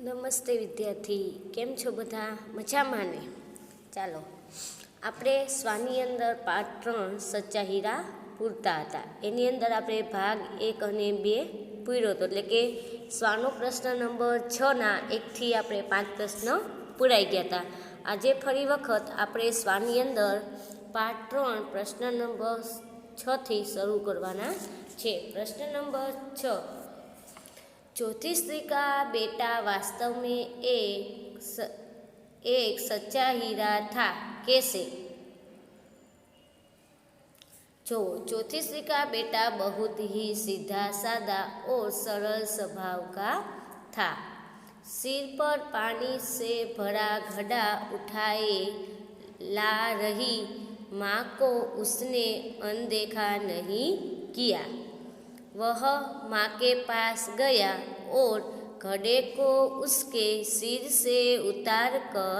નમસ્તે વિદ્યાર્થી, કેમ છો બધા? મજામાં ને? ચાલો આપણે સ્વાની અંદર પાઠ 3 સચ્ચા હીરા પૂરતા હતા એની અંદર આપણે ભાગ 1 અને 2 પૂર્યો હતો, એટલે કે સ્વાનો પ્રશ્ન નંબર 6ના 1થી આપણે 5 પ્રશ્ન પૂરાઈ ગયા હતા. આજે ફરી વખત આપણે સ્વાની અંદર પાઠ 3 પ્રશ્ન નંબર 6થી શરૂ કરવાના છે. પ્રશ્ન નંબર 6, चौथी स्त्री का बेटा वास्तव में एक सच्चा हीरा था, कैसे? जो चौथी स्त्री का बेटा बहुत ही सीधा साधा और सरल स्वभाव का था. सिर पर पानी से भरा घड़ा उठाए ला रही माँ को उसने अनदेखा नहीं किया. वह माँ के पास गया और घड़े को उसके सिर से उतार कर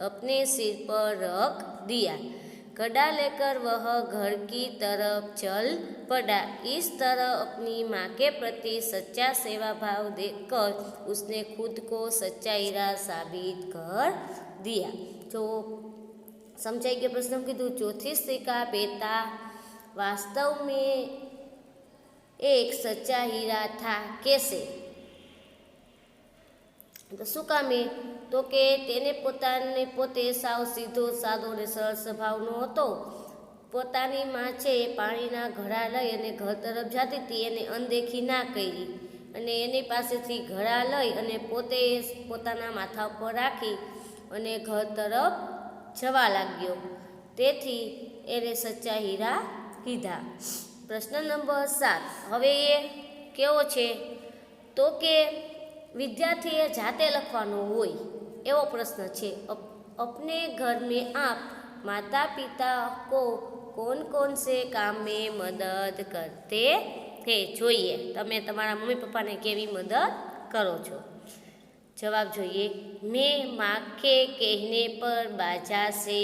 अपने सिर पर रख दिया. घड़ा लेकर वह घर की तरफ चल पड़ा. इस तरह अपनी माँ के प्रति सच्चा सेवा भाव देखकर उसने खुद को सच्चा हीरा साबित कर दिया. तो समझाई गया प्रश्न कीधु. चौथी स्त्री का बेटा वास्तव में एक सच्चा हीरा था, कैसे? तो શું કામે? તો કે તેને પોતે સાવ સીધો સાદો ને સરળ સ્વભાવનો હતો. પોતાની માં છે એ પાણીના ઘડા લઈ અને ઘર તરફ જતી હતી, એને અનદેખી ના કરી અને એની પાસેથી ઘડા લઈ અને પોતે પોતાના માથા ઉપર રાખી અને ઘર તરફ જવા લાગ્યો. તેથી એને સચ્ચા હીરા કીધા. પ્રશ્ન નંબર 7, હવે એ કેવો છે? તો કે વિદ્યાર્થીએ જાતે લખવાનો હોય એવો પ્રશ્ન છે. अपने घर में आप माता पिता को कौन कौन से काम में मदद करते हैं? જોઈએ તમે તમારા મમ્મી પપ્પાને કેવી મદદ કરો છો. જવાબ જોઈએ. मैं माँ के कहने पर बाजार से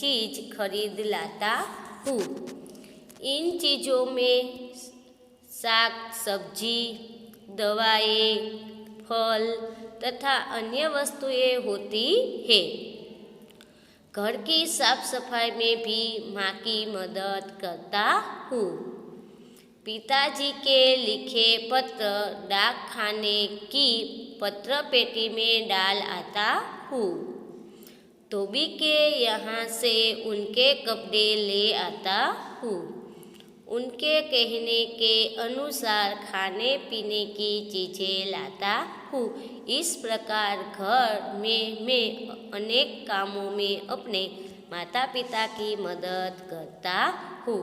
चीज़ खरीद लाता हूँ. इन चीज़ों में साग सब्जी, दवाएं, फल तथा अन्य वस्तुएं होती है. घर की साफ सफाई में भी माँ की मदद करता हूँ. पिताजी के लिखे पत्र डाक खाने की पत्र पेटी में डाल आता हूँ. धोबी के यहाँ से उनके कपड़े ले आता हूँ. उनके कहने के अनुसार खाने पीने की चीज़ें लाता हूँ. इस प्रकार घर में मैं अनेक कामों में अपने माता पिता की मदद करता हूँ.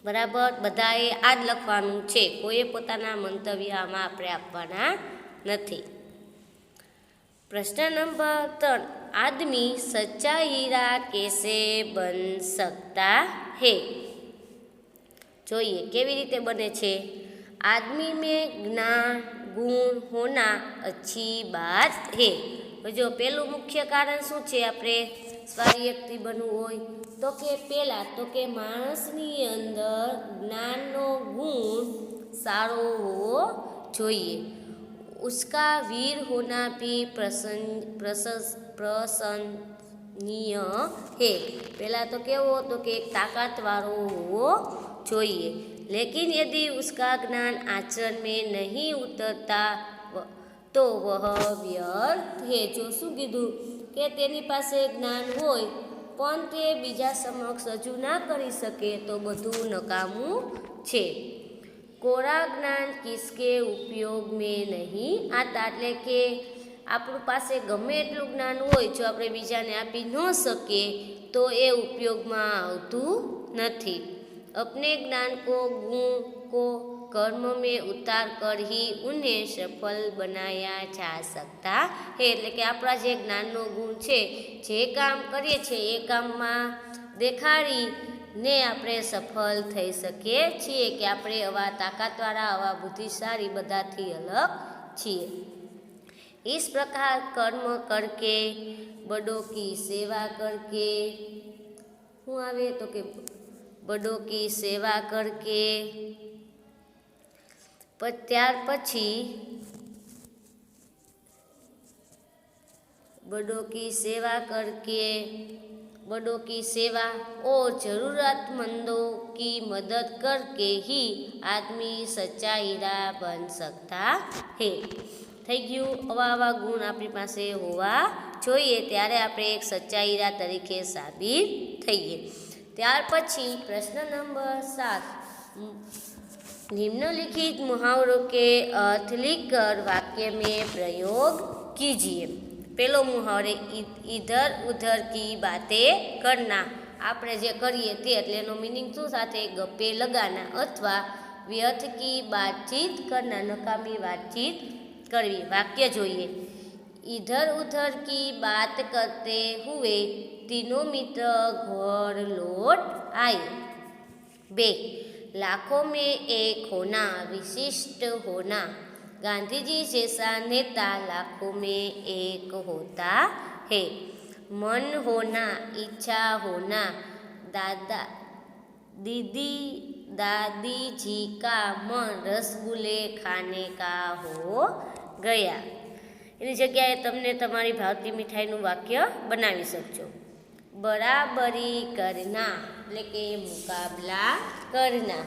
बराबर बधाए आ ज लखवानुं छे, कोई पोताना मंतव्य आमां आपणे आपवाना नथी. प्रश्न नंबर 3, आदमी सच्चा हीरा कैसे बन सकता है? જોઈએ કેવી રીતે બને છે. आदमी में ज्ञान गुण होना अच्छी बात है. जो पहलू मुख्य कारण શું છે આપણે સારી વ્યક્તિ બનવું હોય? તો કે પહેલાં તો કે માણસની અંદર જ્ઞાનનો ગુણ સારો હોવો જોઈએ. उसका वीर होना भी प्रशंसनीय है. पहला तो केवो तो कि एक ताकतवारो होवो જોઈએ. लेकिन यदि उसका ज्ञान आचरण में नहीं उतरता तो वह व्यर्थ है. जो શું કીધું કે તેની પાસે જ્ઞાન હોય પણ તે બીજા સમક્ષ રજૂ ના કરી શકે તો બધું નકામું છે. કોરા જ્ઞાન કિસકે ઉપયોગ में नहीं आता. એટલે કે આપણું પાસે ગમે એટલું જ્ઞાન હોય, જો આપણે બીજાને આપી ન શકીએ તો એ ઉપયોગમાં આવતું નથી. अपने ज्ञान को गुण को कर्म में उतार कर ही उन्हें सफल बनाया जा सकता है. એટલે કે આપણા જે જ્ઞાનનો ગુણ છે, જે કામ કરીએ છીએ એ કામમાં દેખાડીને આપણે સફળ થઈ શકીએ છીએ કે આપણે આવા તાકાતવાળા, આવા બુદ્ધિશાળી બધાથી અલગ છીએ. इस प्रकार कर्म करके बड़ों की सेवा करके શું આવે તો કે बड़ों की सेवा करके ત્યાર પછી बड़ों की सेवा करके, बड़ों की सेवा और ज़रूरतमंदों की मदद करके ही आदमी सच्चा हीरा बन सकता है। થઈ ગયું। આવા ગુણ આપણી પાસે હોવા જોઈએ ત્યારે આપણે એક સચ્ચા હીરા તરીકે સાબિત થઈએ। ત્યાર પછી પ્રશ્ન નંબર 7, निम्नलिखित मुहावरों के अर्थ लिखकर वाक्य में प्रयोग कीजिए। पहलो मुहावरे इधर उधर की बातें करना, આપણે જે કરીએ તે એટલે એનો મિનિંગ શું સાથે ગપ્પે લગાના અથવા વ્યર્થ की बातचीत करना, નકામી વાતચીત करवी। वाक्य જોઈએ, इधर उधर की बात करते हुए तीनों मित्र घर लौट आए। 2, लाखों में एक होना, विशिष्ट होना, गांधी जी जैसा नेता लाखों में एक होता है। मन होना, इच्छा होना, दादा दीदी दादी जी का मन रसगुल्ले खाने का हो ગયા। એની જગ્યાએ તમને તમારી ભાવતી મીઠાઈનું વાક્ય બનાવી શકશો। બરાબરી કરના એટલે કે મુકાબલા કરના,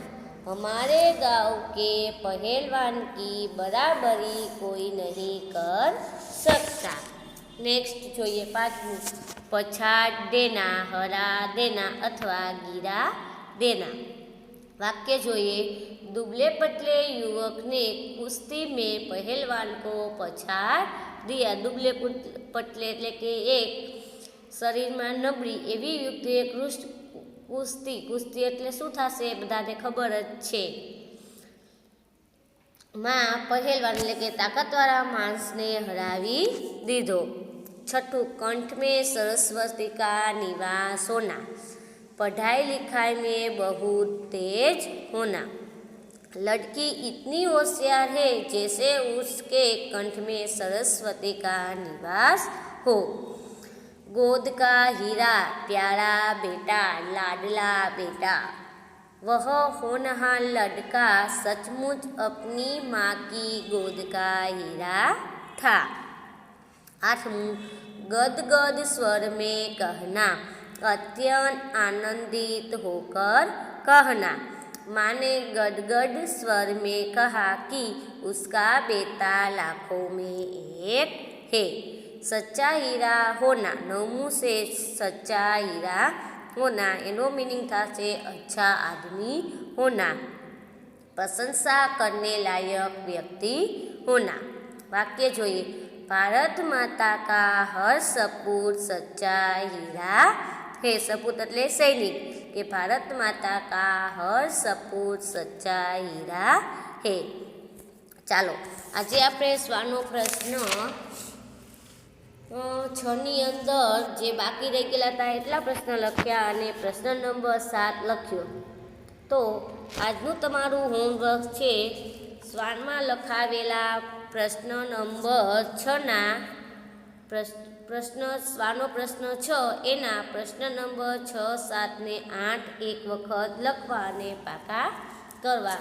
हमारे गांव के पहलवान की बराबरी कोई नहीं कर सकता। नेक्स्ट જોઈએ 5મું, पछाड़ देना, हरा देना अथवा गिरा देना। वाक्य જોઈએ, दुबले पतले युवक ने कुश्ती में पहलवान को पछाड़ दिया। दुबले पतले એટલે કે એક શરીરમાં નબળી એવી વ્યક્તિએ કુસ્તી એટલે શું થશે બધાને ખબર જ છે, માં પહેલવાન એટલે કે તાકાતવાળા માણસને હરાવી દીધો। 6, कंठ में सरस्वती का निवास होना, पढ़ाई लिखाई में बहुत तेज होना, लड़की इतनी होशियार है जैसे उसके कंठ में सरस्वती का निवास हो। गोद का हीरा, प्यारा बेटा, लाडला बेटा, वह होनहार लड़का सचमुच अपनी माँ की गोद का हीरा था। 8मुं, गदगद स्वर में कहना, अत्यंत आनंदित होकर कहना, माँ ने गदगद स्वर में कहा कि उसका बेटा लाखों में एक है। सच्चा हीरा होना, 9मुं से सच्चा हीरा होना एनो मीनिंग था से अच्छा आदमी होना, प्रशंसा करने लायक व्यक्ति होना। वाक्य જોઈએ, भारत माता का हर सपूत सच्चा हीरा है। सपूत એટલે સૈનિક, કે भारत माता का हर सपूत सच्चा हीरा है। ચાલો આજે આપણે સ્વાનો પ્રશ્ન 6ની અંદર જે બાકી રહી ગયેલા હતા એટલા પ્રશ્ન લખ્યા અને પ્રશ્ન નંબર 7 લખ્યો। તો આજનું તમારું હોમવર્ક છે સ્વાનમાં લખાવેલા પ્રશ્ન નંબર 6ના સ્વાનો પ્રશ્ન 6 એના પ્રશ્ન નંબર 6, 7 ને 8 એક વખત લખવા અને પાકા કરવા।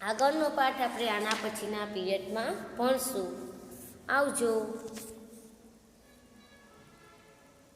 આગળનો પાઠ આપણે આના પછીના પીરિયડમાં ભણશું। આવજો।